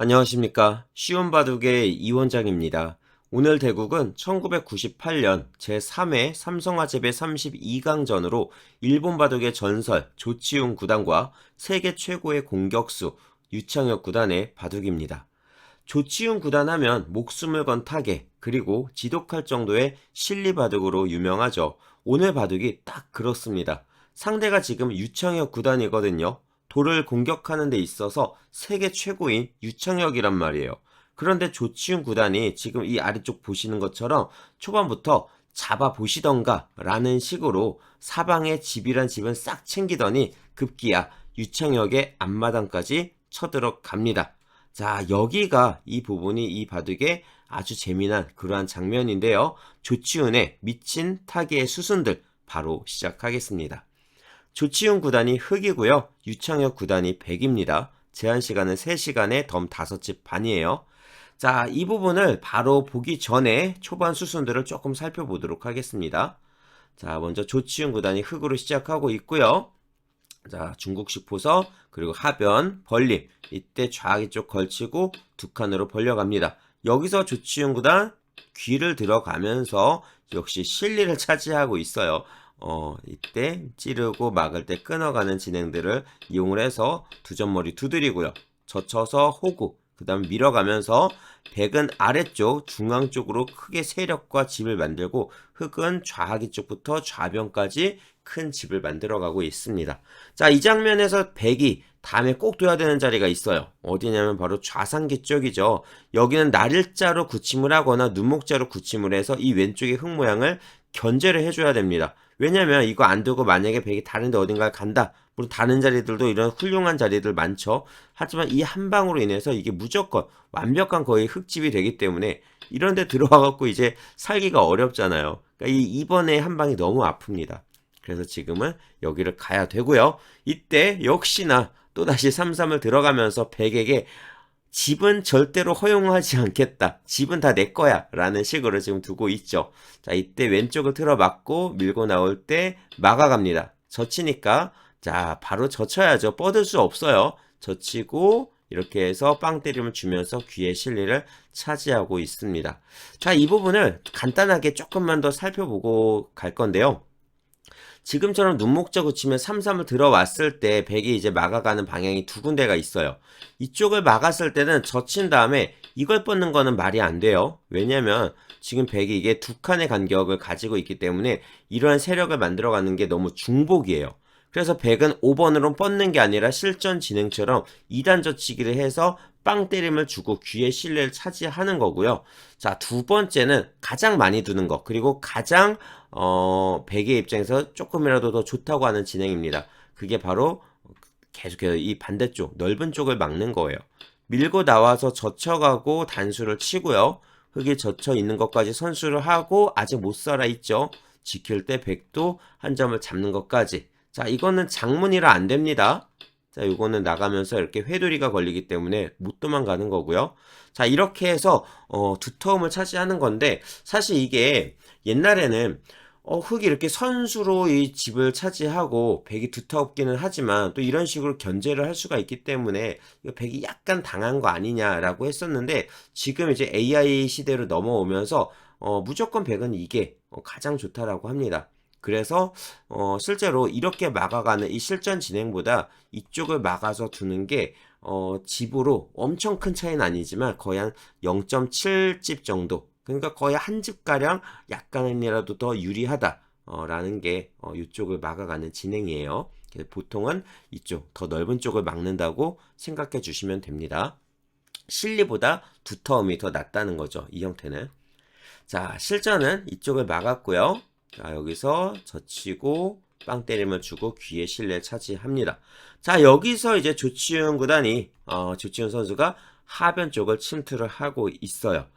안녕하십니까. 쉬운 바둑의 이원장입니다. 오늘 대국은 1998년 제3회 삼성화재배 32강전으로 일본 바둑의 전설 조치훈 구단과 세계 최고의 공격수 유창혁 구단의 바둑입니다. 조치훈 구단 하면 목숨을 건 타계 그리고 지독할 정도의 실리 바둑으로 유명하죠. 오늘 바둑이 딱 그렇습니다. 상대가 지금 유창혁 구단이거든요. 돌을 공격하는 데 있어서 세계 최고인 유창혁이란 말이에요. 그런데 조치훈 구단이 지금 이 아래쪽 보시는 것처럼 초반부터 잡아보시던가 라는 식으로 사방의 집이란 집은 싹 챙기더니 급기야 유창혁의 앞마당까지 쳐들어갑니다. 자, 여기가 이 부분이 이 바둑의 아주 재미난 그러한 장면인데요. 조치훈의 미친 타계의 수순들 바로 시작하겠습니다. 조치훈 구단이 흑이고요. 유창혁 구단이 백입니다. 제한 시간은 3시간에 덤 5집 반이에요. 자, 이 부분을 바로 보기 전에 초반 수순들을 조금 살펴보도록 하겠습니다. 자, 먼저 조치훈 구단이 흑으로 시작하고 있고요. 자, 중국식 포석, 그리고 하변, 벌림. 이때 좌기 쪽 걸치고 두 칸으로 벌려갑니다. 여기서 조치훈 구단 귀를 들어가면서 역시 실리를 차지하고 있어요. 이때 찌르고 막을 때 끊어가는 진행들을 이용을 해서 두 점머리 두드리고요. 젖혀서 호구, 그 다음에 밀어가면서 백은 아래쪽 중앙 쪽으로 크게 세력과 집을 만들고 흑은 좌하기 쪽부터 좌변까지 큰 집을 만들어가고 있습니다. 자, 이 장면에서 백이 다음에 꼭 둬야 되는 자리가 있어요. 어디냐면 바로 좌상기 쪽이죠. 여기는 날일자로 굳힘을 하거나 눈목자로 굳힘을 해서 이 왼쪽의 흙 모양을 견제를 해줘야 됩니다. 왜냐면 이거 안 두고 만약에 백이 다른데 어딘가에 간다. 물론 다른 자리들도 이런 훌륭한 자리들 많죠. 하지만 이 한 방으로 인해서 이게 무조건 완벽한 거의 흙집이 되기 때문에 이런데 들어와갖고 이제 살기가 어렵잖아요. 그러니까 이번에 한 방이 너무 아픕니다. 그래서 지금은 여기를 가야 되고요. 이때 역시나 또다시 3-3을 들어가면서 백에게 집은 절대로 허용하지 않겠다. 집은 다 내 거야. 라는 식으로 지금 두고 있죠. 자, 이때 왼쪽을 틀어막고 밀고 나올 때 막아갑니다. 젖히니까 자, 바로 젖혀야죠. 뻗을 수 없어요. 젖히고 이렇게 해서 빵 때림을 주면서 귀의 실리를 차지하고 있습니다. 자, 이 부분을 간단하게 조금만 더 살펴보고 갈 건데요. 지금처럼 눈목자 굳히면 3-3을 들어왔을 때 백이 이제 막아가는 방향이 두 군데가 있어요. 이쪽을 막았을 때는 젖힌 다음에 이걸 뻗는 거는 말이 안 돼요. 왜냐면 지금 백이 이게 두 칸의 간격을 가지고 있기 때문에 이러한 세력을 만들어가는 게 너무 중복이에요. 그래서 백은 5번으로 뻗는 게 아니라 실전 진행처럼 2단 젖히기를 해서 빵 때림을 주고 귀의 실내를 차지하는 거고요. 자, 두 번째는 가장 많이 두는 거, 그리고 가장 백의 입장에서 조금이라도 더 좋다고 하는 진행입니다. 그게 바로 계속해서 이 반대쪽 넓은 쪽을 막는 거예요. 밀고 나와서 젖혀가고 단수를 치고요. 흙이 젖혀 있는 것까지 선수를 하고 아직 못 살아 있죠. 지킬 때 백도 한 점을 잡는 것까지. 자, 이거는 장문이라 안 됩니다. 자, 이거는 나가면서 이렇게 회돌이가 걸리기 때문에 못 도망가는 거고요. 자, 이렇게 해서 두터움을 차지하는 건데 사실 이게 옛날에는 흙이 이렇게 선수로 이 집을 차지하고 백이 두텁기는 하지만 또 이런 식으로 견제를 할 수가 있기 때문에 이거 백이 약간 당한 거 아니냐라고 했었는데 지금 이제 AI 시대로 넘어오면서 무조건 백은 이게 가장 좋다라고 합니다. 그래서 실제로 이렇게 막아가는 이 실전 진행보다 이쪽을 막아서 두는 게 집으로 엄청 큰 차이는 아니지만 거의 한 0.7집 정도, 그러니까 거의 한 집가량 약간이라도 더 유리하다 라는 게 이쪽을 막아가는 진행이에요. 보통은 이쪽 더 넓은 쪽을 막는다고 생각해 주시면 됩니다. 실리보다 두터움이 더 낫다는 거죠, 이 형태는. 자, 실전은 이쪽을 막았고요. 자, 여기서 젖히고 빵 때림을 주고 귀의 실내 차지합니다. 자, 여기서 이제 조치훈 구단이 조치훈 선수가 하변 쪽을 침투를 하고 있어요.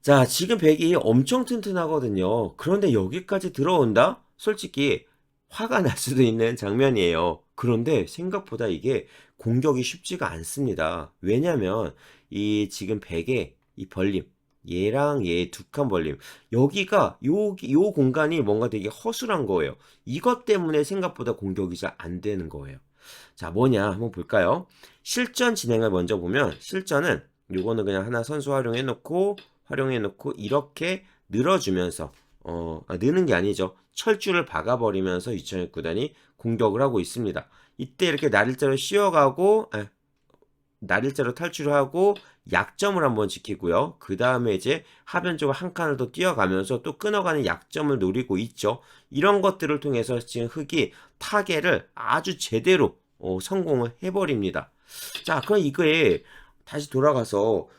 자, 지금 백이 엄청 튼튼하거든요. 그런데 여기까지 들어온다? 솔직히 화가 날 수도 있는 장면이에요. 그런데 생각보다 이게 공격이 쉽지가 않습니다. 왜냐면 이 지금 백의 이 벌림, 얘랑 얘 두 칸 벌림, 여기가 요 공간이 뭔가 되게 허술한 거예요. 이것 때문에 생각보다 공격이 잘 안 되는 거예요. 자, 뭐냐 한번 볼까요? 실전 진행을 먼저 보면 실전은 요거는 그냥 하나 선수 활용해 놓고 이렇게 늘어주면서 느는 게 아니죠. 철줄을 박아버리면서 유천혁 구단이 공격을 하고 있습니다. 이때 이렇게 날일자로 씌워가고 날일자로 탈출하고 약점을 한번 지키고요. 그 다음에 이제 하변 쪽을 한 칸을 더 뛰어가면서 또 끊어가는 약점을 노리고 있죠. 이런 것들을 통해서 지금 흑이 타겟을 아주 제대로 성공을 해버립니다. 자, 그럼 이거에 다시 돌아가서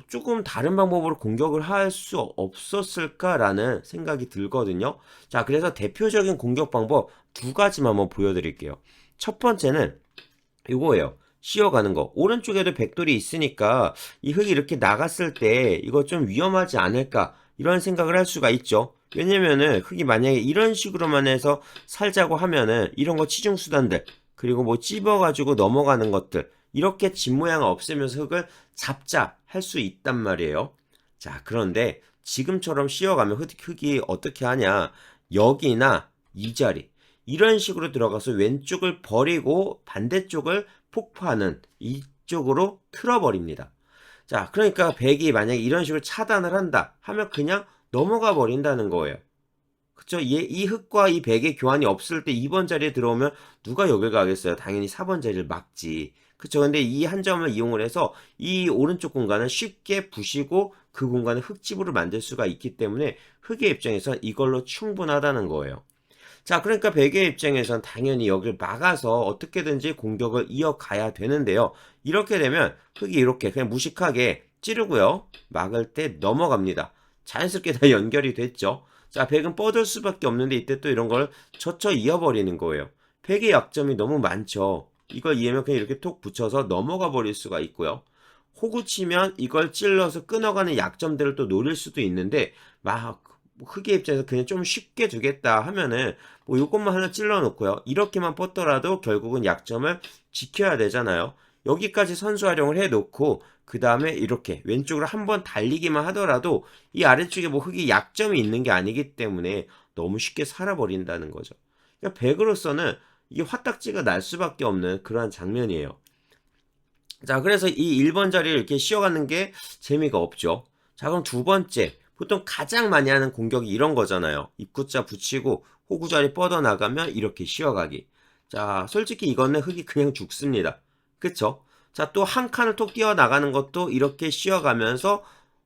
조금 다른 방법으로 공격을 할 수 없었을까라는 생각이 들거든요. 자, 그래서 대표적인 공격 방법 두 가지만 한번 보여드릴게요. 첫 번째는 이거예요. 씌어가는 거. 오른쪽에도 백돌이 있으니까 이 흙이 이렇게 나갔을 때 이거 좀 위험하지 않을까 이런 생각을 할 수가 있죠. 왜냐면은 흙이 만약에 이런 식으로만 해서 살자고 하면은 이런 거 치중수단들 그리고 뭐 찝어가지고 넘어가는 것들 이렇게 집 모양을 없애면서 흙을 잡자 할 수 있단 말이에요. 자, 그런데 지금처럼 씌어가면 흙이 어떻게 하냐. 여기나 이 자리 이런 식으로 들어가서 왼쪽을 버리고 반대쪽을 폭파하는 이쪽으로 틀어버립니다. 자, 그러니까 백이 만약에 이런 식으로 차단을 한다 하면 그냥 넘어가 버린다는 거예요. 그쵸? 이 흑과 이 백의 교환이 없을 때 2번 자리에 들어오면 누가 여길 가겠어요? 당연히 4번 자리를 막지. 그쵸? 근데 이 한 점을 이용을 해서 이 오른쪽 공간을 쉽게 부시고 그 공간을 흙집으로 만들 수가 있기 때문에 흑의 입장에서 이걸로 충분하다는 거예요. 자, 그러니까 백의 입장에선 당연히 여기를 막아서 어떻게든지 공격을 이어가야 되는데요. 이렇게 되면 흑이 이렇게 그냥 무식하게 찌르고요. 막을 때 넘어갑니다. 자연스럽게 다 연결이 됐죠. 자, 백은 뻗을 수밖에 없는데 이때 또 이런 걸 젖혀 이어버리는 거예요. 백의 약점이 너무 많죠. 이걸 이해하면 그냥 이렇게 톡 붙여서 넘어가 버릴 수가 있고요. 호구 치면 이걸 찔러서 끊어가는 약점들을 또 노릴 수도 있는데 막 흑의 입장에서 그냥 좀 쉽게 두겠다 하면은 뭐 요것만 하나 찔러 놓고요. 이렇게만 뻗더라도 결국은 약점을 지켜야 되잖아요. 여기까지 선수 활용을 해 놓고 그 다음에 이렇게 왼쪽으로 한번 달리기만 하더라도 이 아래쪽에 뭐 흑이 약점이 있는 게 아니기 때문에 너무 쉽게 살아버린다는 거죠. 그러니까 백으로서는 이게 화딱지가 날 수밖에 없는 그러한 장면이에요. 자, 그래서 이 1번 자리를 이렇게 씌워가는 게 재미가 없죠. 자, 그럼 두 번째. 보통 가장 많이 하는 공격이 이런 거잖아요. 입구자 붙이고 호구 자리 뻗어나가면 이렇게 씌워가기. 자, 솔직히 이거는 흙이 그냥 죽습니다. 그쵸? 자, 또 한 칸을 톡 뛰어나가는 것도 이렇게 씌워가면서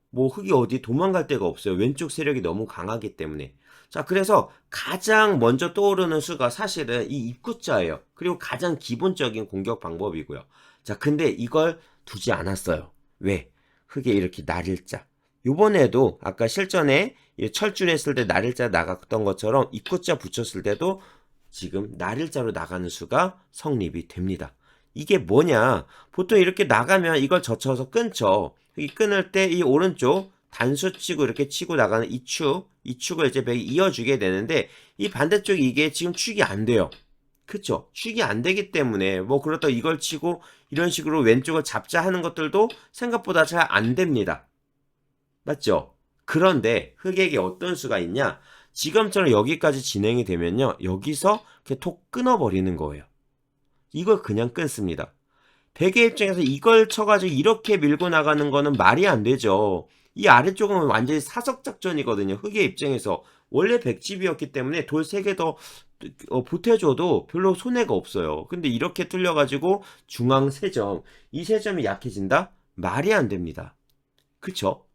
뭐 흙이 어디 도망갈 데가 없어요. 왼쪽 세력이 너무 강하기 때문에. 자, 그래서 가장 먼저 떠오르는 수가 사실은 이 입구자예요. 그리고 가장 기본적인 공격 방법이고요. 자, 근데 이걸 두지 않았어요. 왜? 흙에 이렇게 날일자. 요번에도 아까 실전에 철줄 했을 때 날일자 나갔던 것처럼 입구자 붙였을 때도 지금 날일자로 나가는 수가 성립이 됩니다. 이게 뭐냐? 보통 이렇게 나가면 이걸 젖혀서 끊죠. 이 끊을 때 이 오른쪽 단수 치고 이렇게 치고 나가는 이 축을 이제 백이 이어주게 되는데 이 반대쪽이 이게 지금 축이 안 돼요. 그쵸? 축이 안 되기 때문에 뭐 그렇다고 이걸 치고 이런 식으로 왼쪽을 잡자 하는 것들도 생각보다 잘 안 됩니다. 맞죠? 그런데 흑에게 어떤 수가 있냐? 지금처럼 여기까지 진행이 되면요. 여기서 이렇게 톡 끊어버리는 거예요. 이걸 그냥 끊습니다. 백의 입장에서 이걸 쳐가지고 이렇게 밀고 나가는 거는 말이 안 되죠. 이 아래쪽은 완전히 사석작전이거든요. 흑의 입장에서. 원래 백집이었기 때문에 돌 3개 더 보태줘도 별로 손해가 없어요. 근데 이렇게 뚫려가지고 중앙 3점. 이 3점이 약해진다? 말이 안 됩니다. 그쵸?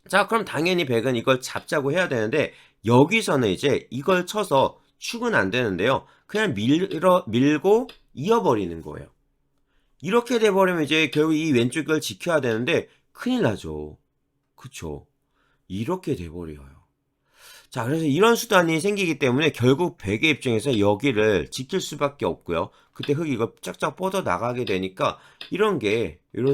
자, 그럼 당연히 백은 이걸 잡자고 해야 되는데 여기서는 이제 이걸 쳐서 축은 안 되는데요. 그냥 밀고 이어버리는 거예요. 이렇게 돼버리면 이제 결국 이 왼쪽 걸 지켜야 되는데 큰일 나죠. 그쵸? 이렇게 돼버려요. 자, 그래서 이런 수단이 생기기 때문에 결국 백의 입장에서 여기를 지킬 수밖에 없고요. 그때 흙이 이거 쫙쫙 뻗어 나가게 되니까 이런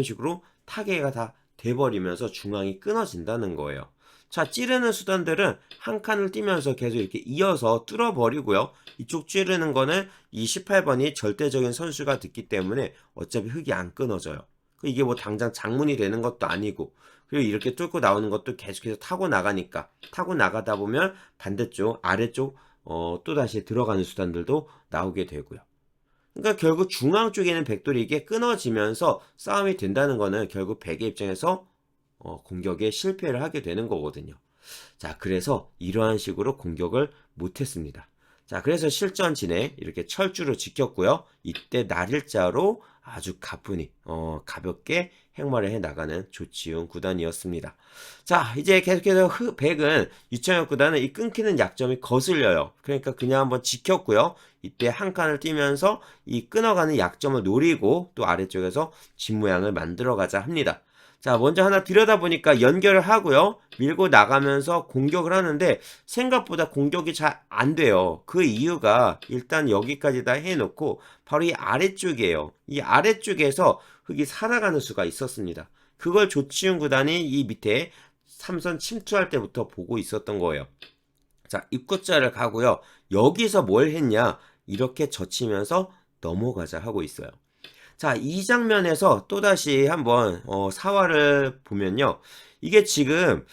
식으로 타개가 다 돼버리면서 중앙이 끊어진다는 거예요. 자, 찌르는 수단들은 한 칸을 띄면서 계속 이렇게 이어서 뚫어버리고요. 이쪽 찌르는 거는 이 18번이 절대적인 선수가 됐기 때문에 어차피 흙이 안 끊어져요. 이게 뭐 당장 장문이 되는 것도 아니고 그리고 이렇게 뚫고 나오는 것도 계속해서 타고 나가니까 타고 나가다 보면 반대쪽 아래쪽 또다시 들어가는 수단들도 나오게 되고요. 그러니까 결국 중앙 쪽에 있는 백돌이 이게 끊어지면서 싸움이 된다는 거는 결국 백의 입장에서 공격에 실패를 하게 되는 거거든요. 자, 그래서 이러한 식으로 공격을 못했습니다. 자, 그래서 실전 진행 이렇게 철주로 지켰고요. 이때 날일자로 아주 가뿐히 가볍게 행마를 해 나가는 조치훈 구단이었습니다. 자, 이제 계속해서 백은 유창혁 구단은 이 끊기는 약점이 거슬려요. 그러니까 그냥 한번 지켰고요. 이때 한 칸을 뛰면서 이 끊어가는 약점을 노리고 또 아래쪽에서 집 모양을 만들어가자 합니다. 자, 먼저 하나 들여다보니까 연결을 하고요. 밀고 나가면서 공격을 하는데 생각보다 공격이 잘 안 돼요. 그 이유가 일단 여기까지 다 해놓고 바로 이 아래쪽이에요. 이 아래쪽에서 흙이 살아가는 수가 있었습니다. 그걸 조치훈 구단이 이 밑에 삼선 침투할 때부터 보고 있었던 거예요. 자, 입구자를 가고요. 여기서 뭘 했냐? 이렇게 젖히면서 넘어가자 하고 있어요. 자, 이 장면에서 또다시 한번 사활을 보면요. 이게 지금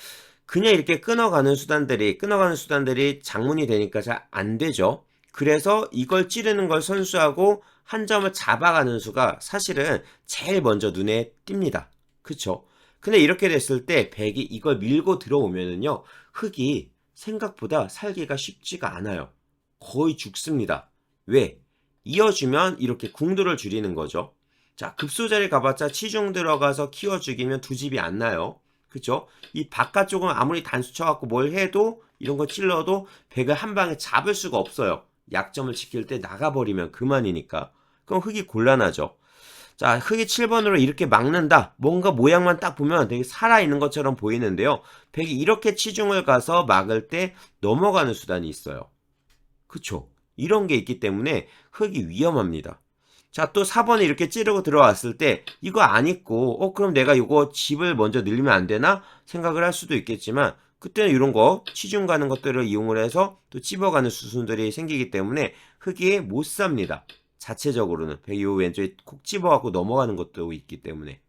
그냥 이렇게 끊어가는 수단들이 장문이 되니까 잘 안 되죠. 그래서 이걸 찌르는 걸 선수하고 한 점을 잡아가는 수가 사실은 제일 먼저 눈에 띕니다. 그쵸? 근데 이렇게 됐을 때 백이 이걸 밀고 들어오면은요. 흙이 생각보다 살기가 쉽지가 않아요. 거의 죽습니다. 왜? 이어주면 이렇게 궁도를 줄이는 거죠. 자, 급소자리 가봤자 치중 들어가서 키워 죽이면 두 집이 안 나요. 그쵸? 이 바깥쪽은 아무리 단수 쳐갖고 뭘 해도 이런 거 찔러도 백을 한 방에 잡을 수가 없어요. 약점을 지킬 때 나가버리면 그만이니까. 그럼 흙이 곤란하죠. 자, 흙이 7번으로 이렇게 막는다. 뭔가 모양만 딱 보면 되게 살아있는 것처럼 보이는데요. 백이 이렇게 치중을 가서 막을 때 넘어가는 수단이 있어요. 그쵸? 이런 게 있기 때문에 흙이 위험합니다. 자, 또 4번에 이렇게 찌르고 들어왔을 때 이거 안 있고 그럼 내가 이거 집을 먼저 늘리면 안 되나 생각을 할 수도 있겠지만 그때는 이런 거 치중 가는 것들을 이용을 해서 또 찝어가는 수순들이 생기기 때문에 흙이 못 삽니다. 자체적으로는 백이 요 왼쪽에 콕 찝어갖고 넘어가는 것도 있기 때문에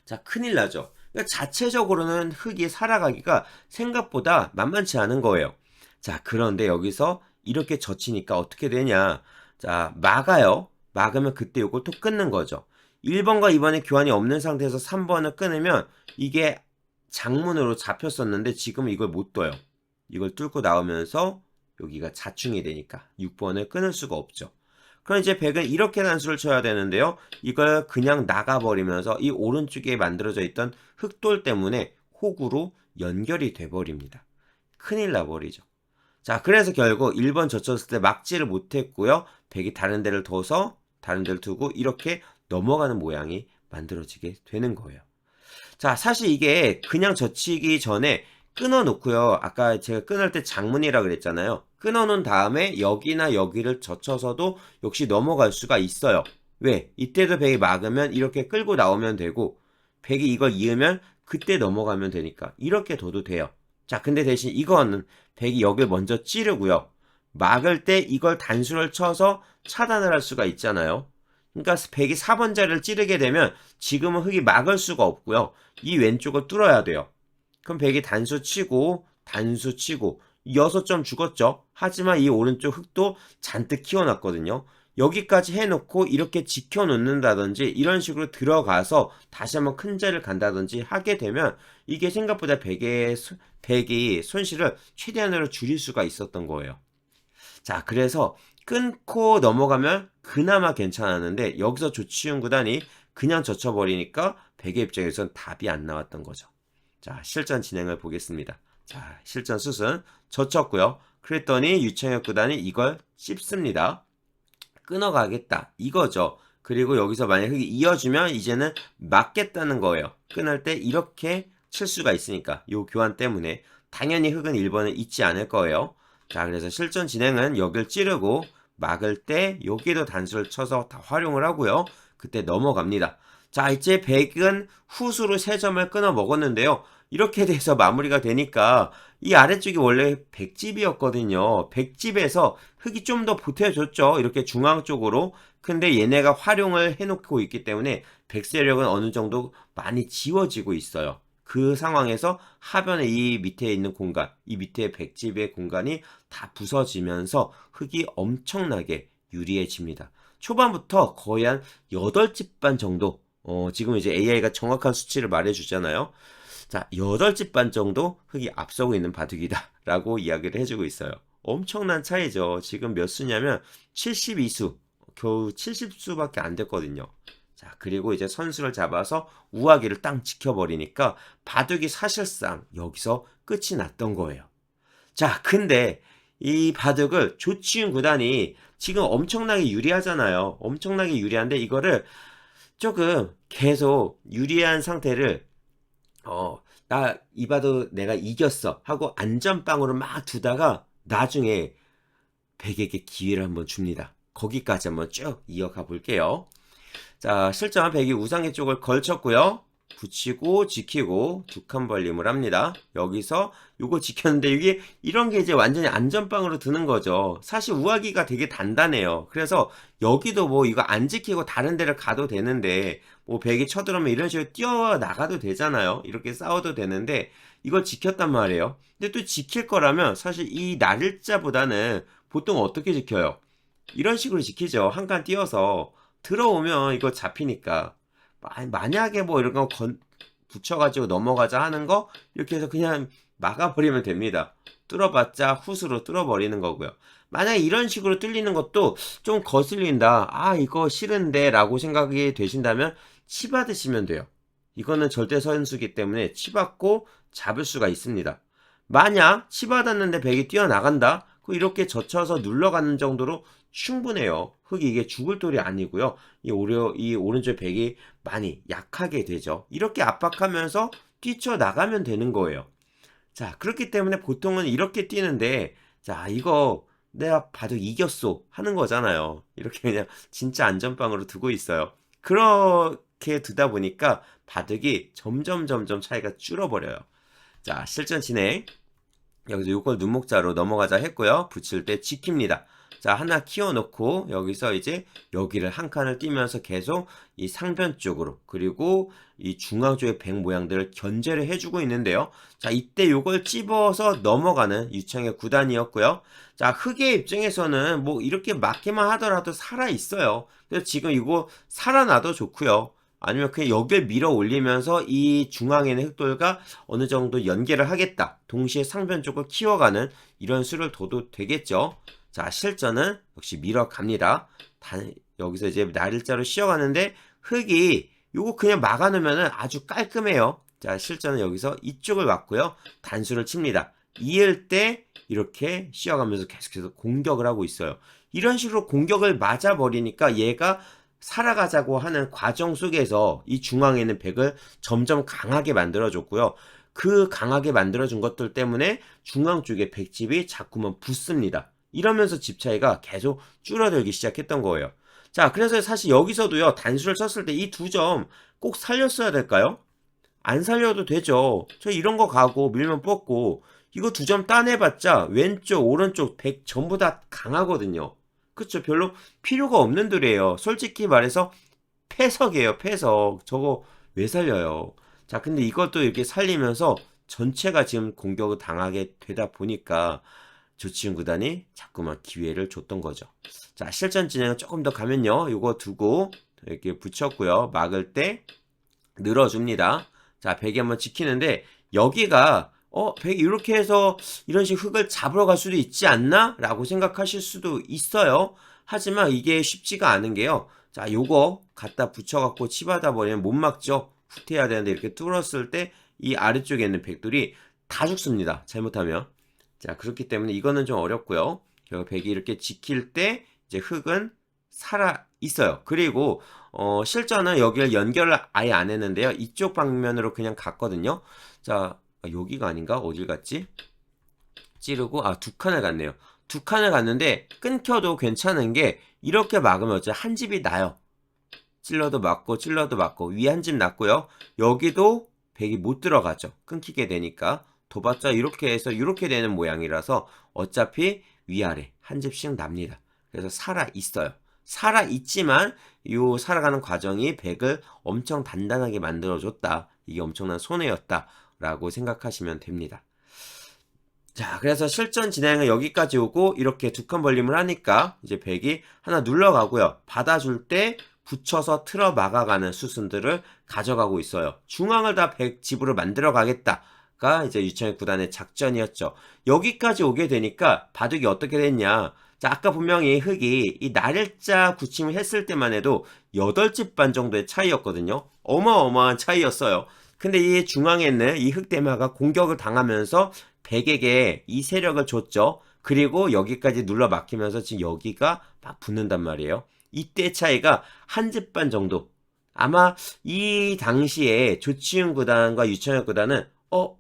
자, 큰일 나죠. 그러니까 자체적으로는 흙이 살아가기가 생각보다 만만치 않은 거예요. 자, 그런데 여기서 이렇게 젖히니까 어떻게 되냐. 자, 막아요. 막으면 그때 요걸 또 끊는 거죠. 1번과 2번에 교환이 없는 상태에서 3번을 끊으면 이게 장문으로 잡혔었는데 지금은 이걸 못 둬요. 이걸 뚫고 나오면서 여기가 자충이 되니까 6번을 끊을 수가 없죠. 그럼 이제 백은 이렇게 단수를 쳐야 되는데요. 이걸 그냥 나가버리면서 이 오른쪽에 만들어져 있던 흙돌 때문에 혹으로 연결이 돼버립니다. 큰일 나버리죠. 자, 그래서 결국 1번 젖혔을 때 막지를 못했고요. 백이 다른 데를 둬서 다른 데를 두고 이렇게 넘어가는 모양이 만들어지게 되는 거예요. 자, 사실 이게 그냥 젖히기 전에 끊어 놓고요. 아까 제가 끊을 때 장문이라 그랬잖아요. 끊어 놓은 다음에 여기나 여기를 젖혀서도 역시 넘어갈 수가 있어요. 왜? 이때도 백이 막으면 이렇게 끌고 나오면 되고 백이 이걸 이으면 그때 넘어가면 되니까 이렇게 둬도 돼요. 자, 근데 대신 이거는 백이 여길 먼저 찌르고요. 막을 때 이걸 단수를 쳐서 차단을 할 수가 있잖아요. 그러니까 백이 4번 자리를 찌르게 되면 지금은 흙이 막을 수가 없고요. 이 왼쪽을 뚫어야 돼요. 그럼 백이 단수 치고 6점 죽었죠. 하지만 이 오른쪽 흙도 잔뜩 키워놨거든요. 여기까지 해놓고 이렇게 지켜놓는다든지 이런 식으로 들어가서 다시 한번 큰 자리를 간다든지 하게 되면 이게 생각보다 백이 손실을 최대한으로 줄일 수가 있었던 거예요. 자, 그래서 끊고 넘어가면 그나마 괜찮았는데 여기서 조치훈 구단이 그냥 젖혀버리니까 백의 입장에선 답이 안 나왔던 거죠. 자, 실전 진행을 보겠습니다. 자, 실전 수순 젖혔고요. 그랬더니 유창혁 구단이 이걸 씹습니다. 끊어가겠다 이거죠. 그리고 여기서 만약 흙이 이어주면 이제는 막겠다는 거예요. 끊을 때 이렇게 칠 수가 있으니까 요 교환 때문에 당연히 흙은 1번을 잊지 않을 거예요. 자, 그래서 실전 진행은 여길 찌르고 막을 때 여기도 단수를 쳐서 다 활용을 하고요. 그때 넘어갑니다. 자, 이제 백은 후수로 3점을 끊어 먹었는데요. 이렇게 돼서 마무리가 되니까 이 아래쪽이 원래 백집이었거든요. 백집에서 흙이 좀 더 보태줬죠. 이렇게 중앙 쪽으로. 근데 얘네가 활용을 해놓고 있기 때문에 백세력은 어느 정도 많이 지워지고 있어요. 그 상황에서 하변에 이 밑에 있는 공간, 이 밑에 백집의 공간이 다 부서지면서 흙이 엄청나게 유리해집니다. 초반부터 거의 한 8집 반 정도, 지금 이제 AI가 정확한 수치를 말해주잖아요. 자, 8집 반 정도 흙이 앞서고 있는 바둑이다 라고 이야기를 해주고 있어요. 엄청난 차이죠. 지금 몇 수냐면 72수, 겨우 70수밖에 안 됐거든요. 자, 그리고 이제 선수를 잡아서 우하기를 땅 지켜버리니까 바둑이 사실상 여기서 끝이 났던 거예요. 자, 근데 이 바둑을 조치훈 구단이 지금 엄청나게 유리하잖아요. 엄청나게 유리한데 이거를 조금 계속 유리한 상태를 나 이 바둑 내가 이겼어 하고 안전빵으로 막 두다가 나중에 백에게 기회를 한번 줍니다. 거기까지 한번 쭉 이어가 볼게요. 자, 실전 백이 우상기 쪽을 걸쳤고요. 붙이고 지키고 두 칸 벌림을 합니다. 여기서 요거 지켰는데 이게 이런 게 이제 완전히 안전빵으로 드는 거죠. 사실 우하기가 되게 단단해요. 그래서 여기도 뭐 이거 안 지키고 다른 데를 가도 되는데 뭐 백이 쳐들어오면 이런 식으로 뛰어나가도 되잖아요. 이렇게 싸워도 되는데 이걸 지켰단 말이에요. 근데 또 지킬 거라면 사실 이 날일자보다는 보통 어떻게 지켜요? 이런 식으로 지키죠. 한 칸 띄어서 들어오면 이거 잡히니까 만약에 뭐 이런 거 붙여가지고 넘어가자 하는 거 이렇게 해서 그냥 막아버리면 됩니다. 뚫어봤자 훗으로 뚫어버리는 거고요. 만약에 이런 식으로 뚫리는 것도 좀 거슬린다. 아 이거 싫은데 라고 생각이 되신다면 치받으시면 돼요. 이거는 절대 선수기 때문에 치받고 잡을 수가 있습니다. 만약 치받았는데 백이 뛰어나간다. 이렇게 젖혀서 눌러가는 정도로 충분해요. 흙이 이게 죽을 돌이 아니고요. 이 오른쪽 백이 많이 약하게 되죠. 이렇게 압박하면서 뛰쳐나가면 되는 거예요. 자, 그렇기 때문에 보통은 이렇게 뛰는데, 자, 이거 내가 봐도 이겼어 하는 거잖아요. 이렇게 그냥 진짜 안전빵으로 두고 있어요. 그렇게 두다 보니까 바둑이 점점 차이가 줄어버려요. 자, 실전 진행. 여기서 요걸 눈목자로 넘어가자 했고요. 붙일 때 지킵니다. 자, 하나 키워놓고 여기서 이제 여기를 한 칸을 띄면서 계속 이 상변 쪽으로 그리고 이 중앙 쪽의 백 모양들을 견제를 해주고 있는데요. 자, 이때 요걸 찝어서 넘어가는 유창의 구단이었고요. 자, 흑의 입장에서는 뭐 이렇게 맞기만 하더라도 살아있어요. 그래서 지금 이거 살아나도 좋고요. 아니면 그냥 여기를 밀어 올리면서 이 중앙에 있는 흑돌과 어느 정도 연계를 하겠다. 동시에 상변 쪽을 키워가는 이런 수를 둬도 되겠죠. 자, 실전은 역시 밀어 갑니다. 여기서 이제 날일자로 씌어가는데 흑이 요거 그냥 막아놓으면 아주 깔끔해요. 자, 실전은 여기서 이쪽을 왔고요. 단수를 칩니다. 이을 때 이렇게 씌어가면서 계속해서 공격을 하고 있어요. 이런 식으로 공격을 맞아버리니까 얘가 살아가자고 하는 과정 속에서 이 중앙에 있는 백을 점점 강하게 만들어줬고요. 그 강하게 만들어준 것들 때문에 중앙 쪽에 백집이 자꾸만 붙습니다. 이러면서 집 차이가 계속 줄어들기 시작했던 거예요. 자, 그래서 사실 여기서도요, 단수를 쳤을 때 이 두 점 꼭 살렸어야 될까요? 안 살려도 되죠. 저 이런 거 가고 밀면 뽑고 이거 두 점 따내봤자 왼쪽, 오른쪽 백 전부 다 강하거든요. 그쵸? 별로 필요가 없는 돌이에요. 솔직히 말해서 패석이에요. 패석. 저거 왜 살려요? 자, 근데 이것도 이렇게 살리면서 전체가 지금 공격을 당하게 되다 보니까 조치훈 구단이 자꾸만 기회를 줬던 거죠. 자, 실전 진행을 조금 더 가면요. 이거 두고 이렇게 붙였고요. 막을 때 늘어줍니다. 자, 백이 한번 지키는데 여기가 백이 이렇게 해서 이런 식 흙을 잡으러 갈 수도 있지 않나? 라고 생각하실 수도 있어요. 하지만 이게 쉽지가 않은 게요. 자, 요거 갖다 붙여갖고 치받아 버리면 못 막죠. 후퇴해야 되는데 이렇게 뚫었을 때 이 아래쪽에 있는 백들이 다 죽습니다. 잘못하면. 자, 그렇기 때문에 이거는 좀 어렵고요. 결국 백이 이렇게 지킬 때 이제 흙은 살아 있어요. 그리고 실전은 여기를 연결을 아예 안 했는데요. 이쪽 방면으로 그냥 갔거든요. 자, 여기가 아닌가? 어딜 갔지? 찌르고 두 칸을 갔네요. 두 칸을 갔는데 끊겨도 괜찮은 게 이렇게 막으면 어째 한 집이 나요. 찔러도 맞고 찔러도 맞고 위 한 집 났고요. 여기도 백이 못 들어가죠. 끊기게 되니까 도봤자 이렇게 해서 이렇게 되는 모양이라서 어차피 위아래 한 집씩 납니다. 그래서 살아있어요. 살아있지만 이 살아가는 과정이 백을 엄청 단단하게 만들어줬다. 이게 엄청난 손해였다. 라고 생각하시면 됩니다. 자, 그래서 실전 진행은 여기까지 오고 이렇게 두 칸 벌림을 하니까 이제 백이 하나 눌러가고요. 받아줄 때 붙여서 틀어 막아가는 수순들을 가져가고 있어요. 중앙을 다 백 집으로 만들어 가겠다가 이제 유창현 구단의 작전이었죠. 여기까지 오게 되니까 바둑이 어떻게 됐냐. 자, 아까 분명히 흑이 이 날일자 굳힘을 했을 때만 해도 8집 반 정도의 차이였거든요. 어마어마한 차이였어요. 근데 이 중앙에 있는 이 흑대마가 공격을 당하면서 백에게 이 세력을 줬죠. 그리고 여기까지 눌러 막히면서 지금 여기가 막 붙는단 말이에요. 이때 차이가 한 집 반 정도. 아마 이 당시에 조치훈 구단과 유창혁 구단은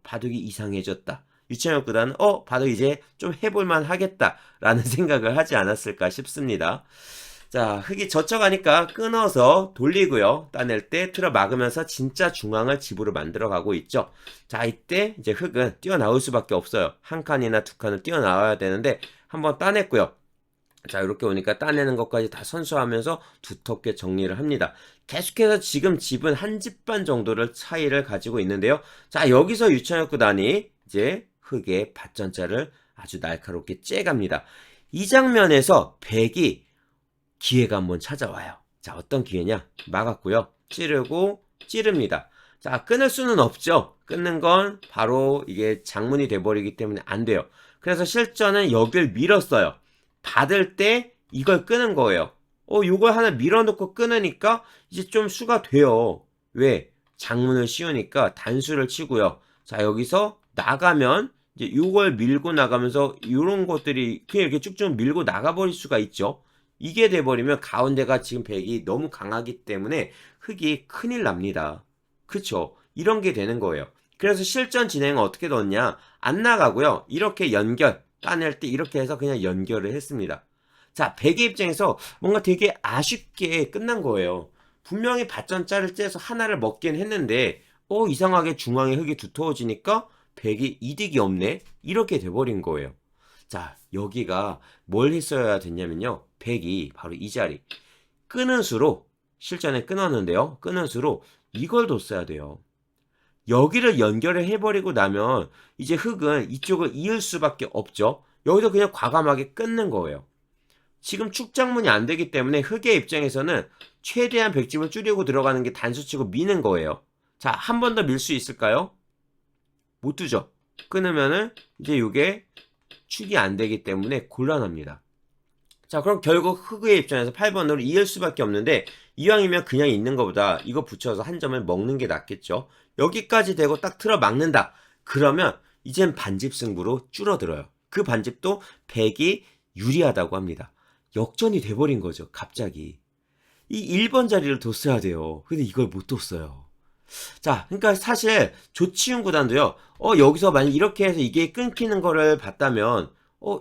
바둑이 이상해졌다. 유창혁 구단은 바둑 이제 좀 해볼만 하겠다라는 생각을 하지 않았을까 싶습니다. 자, 흑이 젖혀가니까 끊어서 돌리고요. 따낼 때 틀어 막으면서 진짜 중앙을 집으로 만들어 가고 있죠. 자, 이때 이제 흑은 뛰어나올 수밖에 없어요. 한 칸이나 두 칸은 뛰어나와야 되는데 한번 따냈고요. 자, 이렇게 오니까 따내는 것까지 다 선수하면서 두텁게 정리를 합니다. 계속해서 지금 집은 한 집 반 정도를 차이를 가지고 있는데요. 자, 여기서 유창혁 구단이 이제 흑의 밭전자를 아주 날카롭게 째갑니다. 이 장면에서 백이 기회가 한번 찾아와요. 자, 어떤 기회냐? 막았고요. 찌르고 찌릅니다. 자, 끊을 수는 없죠. 끊는 건 바로 이게 장문이 돼버리기 때문에 안 돼요. 그래서 실전은 여길 밀었어요. 받을 때 이걸 끄는 거예요. 요걸 하나 밀어놓고 끊으니까 이제 좀 수가 돼요. 왜? 장문을 씌우니까 단수를 치고요. 자, 여기서 나가면 이제 요걸 밀고 나가면서 요런 것들이 그냥 이렇게 쭉쭉 밀고 나가버릴 수가 있죠. 이게 돼버리면 가운데가 지금 백이 너무 강하기 때문에 흑이 큰일 납니다. 그쵸? 이런 게 되는 거예요. 그래서 실전 진행은 어떻게 넣었냐? 안 나가고요. 이렇게 연결, 따낼 때 이렇게 해서 그냥 연결을 했습니다. 자, 백의 입장에서 뭔가 되게 아쉽게 끝난 거예요. 분명히 밭전자를 째서 하나를 먹긴 했는데 이상하게 중앙에 흑이 두터워지니까 백이 이득이 없네? 이렇게 돼버린 거예요. 자, 여기가 뭘 했어야 됐냐면요. 백이 바로 이 자리. 끄는 수로, 실전에 끊었는데요. 끄는 수로 이걸 뒀어야 돼요. 여기를 연결을 해버리고 나면 이제 흑은 이쪽을 이을 수밖에 없죠. 여기서 그냥 과감하게 끊는 거예요. 지금 축장문이 안 되기 때문에 흑의 입장에서는 최대한 백집을 줄이고 들어가는 게 단수치고 미는 거예요. 자, 한 번 더 밀 수 있을까요? 못 두죠. 끊으면은 이제 이게 축이 안 되기 때문에 곤란합니다. 자, 그럼 결국 흑의 입장에서 8번으로 이을 수밖에 없는데 이왕이면 그냥 있는 것보다 이거 붙여서 한 점을 먹는 게 낫겠죠. 여기까지 되고 딱 틀어 막는다. 그러면 이젠 반집 승부로 줄어들어요. 그 반집도 백이 유리하다고 합니다. 역전이 돼버린 거죠. 갑자기. 이 1번 자리를 뒀어야 돼요. 근데 이걸 못 뒀어요. 자, 그러니까 사실 조치훈 구단도요. 여기서 만약 이렇게 해서 이게 끊기는 거를 봤다면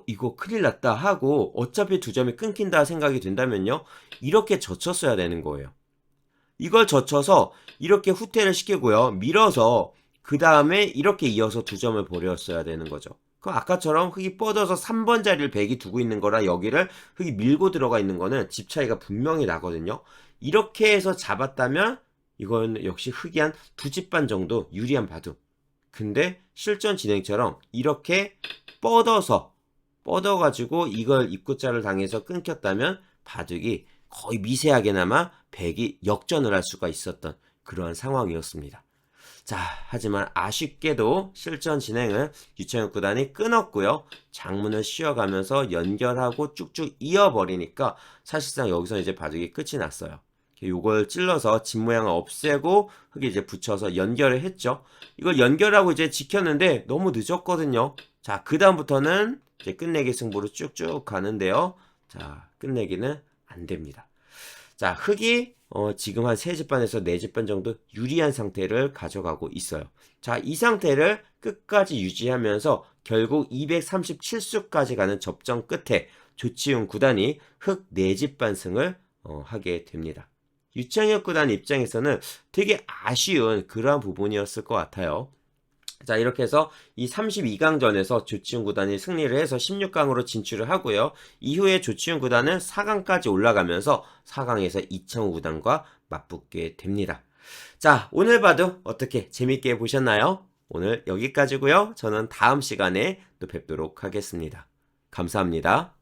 이거 큰일 났다 하고 어차피 두 점이 끊긴다 생각이 된다면요. 이렇게 젖혔어야 되는 거예요. 이걸 젖혀서 이렇게 후퇴를 시키고요. 밀어서 그 다음에 이렇게 이어서 두 점을 버렸어야 되는 거죠. 그 아까처럼 흑이 뻗어서 3번 자리를 백이 두고 있는 거라 여기를 흑이 밀고 들어가 있는 거는 집 차이가 분명히 나거든요. 이렇게 해서 잡았다면 이건 역시 흑이 한 두 집 반 정도 유리한 바둑. 근데 실전 진행처럼 이렇게 뻗어가지고 이걸 입구자를 당해서 끊겼다면 바둑이 거의 미세하게나마 백이 역전을 할 수가 있었던 그러한 상황이었습니다. 자, 하지만 아쉽게도 실전 진행은 유창혁 구단이 끊었고요. 장문을 씌워가면서 연결하고 쭉쭉 이어버리니까 사실상 여기서 이제 바둑이 끝이 났어요. 요걸 찔러서 집 모양을 없애고 흑이 이제 붙여서 연결을 했죠. 이걸 연결하고 이제 지켰는데 너무 늦었거든요. 자, 그 다음부터는 이제 끝내기 승부로 쭉쭉 가는데요. 자, 끝내기는 안 됩니다. 자, 흑이 지금 한 3집반에서 4집반 정도 유리한 상태를 가져가고 있어요. 자, 이 상태를 끝까지 유지하면서 결국 237수까지 가는 접전 끝에 조치훈 구단이 흑 4집반 승을 하게 됩니다. 유창혁 구단 입장에서는 되게 아쉬운 그러한 부분이었을 것 같아요. 자, 이렇게 해서 이 32강전에서 조치훈 구단이 승리를 해서 16강으로 진출을 하고요. 이후에 조치훈 구단은 4강까지 올라가면서 4강에서 이창호 구단과 맞붙게 됩니다. 자, 오늘 바둑 어떻게 재밌게 보셨나요? 오늘 여기까지고요. 저는 다음 시간에 또 뵙도록 하겠습니다. 감사합니다.